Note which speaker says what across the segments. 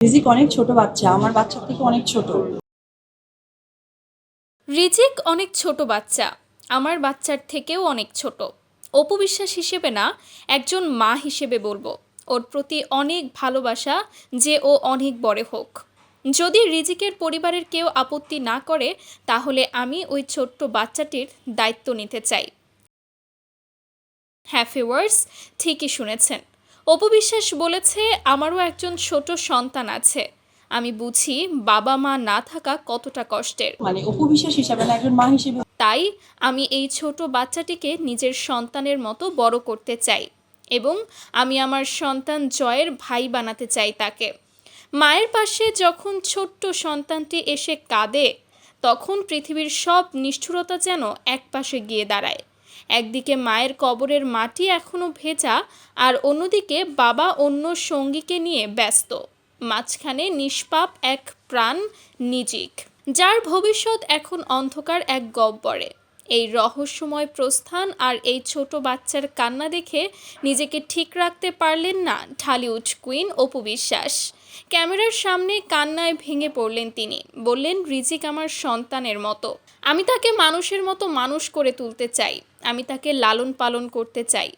Speaker 1: রিজিক অনেক ছোট বাচ্চা, আমার বাচ্চার থেকে অনেক ছোট।
Speaker 2: রিজিক অনেক ছোট বাচ্চা, আমার বাচ্চার থেকেও অনেক ছোট। অপু বিশ্বাস হিসেবে না, একজন মা হিসেবে বলবো, ওর প্রতি অনেক ভালোবাসা যে ও অনেক বড় হোক। যদি রিজিকের পরিবারের কেউ আপত্তি না করে, তাহলে আমি ওই ছোট্ট বাচ্চাটির দায়িত্ব নিতে চাই। হ্যাঁ ভিউয়ার্স, ঠিকই শুনেছেন। অপু বিশ্বাস বলেছে, আমারও একজন ছোট সন্তান আছে। আমি বুঝি বাবা মা না থাকা কতটা কষ্টের।
Speaker 1: মানে অপু বিশ্বাস হিসাবে না, একজন মা হিসেবে।
Speaker 2: তাই আমি এই ছোট বাচ্চাটিকে নিজের সন্তানের মতো বড় করতে চাই এবং আমি আমার সন্তান জয়ের ভাই বানাতে চাই তাকে। মায়ের পাশে যখন ছোট্ট সন্তানটি এসে কাঁদে, তখন পৃথিবীর সব নিষ্ঠুরতা যেন একপাশে গিয়ে দাঁড়ায়। একদিকে মায়ের কবরের মাটি এখনো ভেজা, আর অন্যদিকে বাবা অন্য সঙ্গীকে নিয়ে ব্যস্ত। মাঝখানে নিষ্পাপ এক প্রাণ, নিজিক, যার ভবিষ্যৎ এখন অন্ধকার এক গহ্বরে। এই রহস্যময় প্রস্থান আর এই ছোট বাচ্চার কান্না দেখে নিজেকে ঠিক রাখতে পারলেন না ঢালিউড কুইন অপু বিশ্বাস। ক্যামেরার সামনে কান্নায় ভেঙে পড়লেন তিনি, বললেন, রিজিক আমার সন্তানের মতো। আমি তাকে মানুষের মতো মানুষ করে তুলতে চাই, আমি তাকে লালন পালন করতে চাই।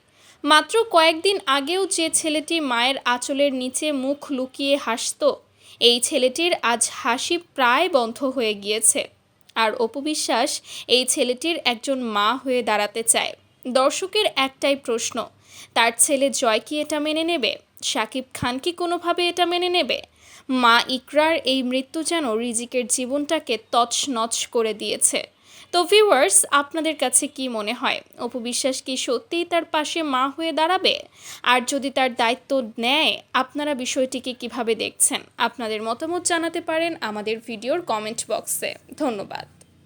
Speaker 2: মাত্র কয়েকদিন আগেও যে ছেলেটি মায়ের আঁচলের নিচে মুখ লুকিয়ে হাসত, এই ছেলেটির আজ হাসি প্রায় বন্ধ হয়ে গিয়েছে। আর অপু বিশ্বাস এই ছেলেটির একজন মা হয়ে দাঁড়াতে চায়। দর্শকের একটাই প্রশ্ন, তার ছেলে জয় কি এটা মেনে নেবে? শাকিব খান কি কোনোভাবে এটা মেনে নেবে? মা ইকরার এই মৃত্যু যেন রিজিকের জীবনটাকে তছনছ করে দিয়েছে। তো ভিউয়ার্স, আপনাদের কাছে কি মনে হয়, অপু বিশ্বাস কি সত্যিই তার পাশে মা হয়ে দাঁড়াবে? আর যদি তার দায়িত্ব নেয়, আপনারা বিষয়টিকে কিভাবে দেখছেন? আপনাদের মতামত জানাতে পারেন আমাদের ভিডিওর কমেন্ট বক্সে। ধন্যবাদ।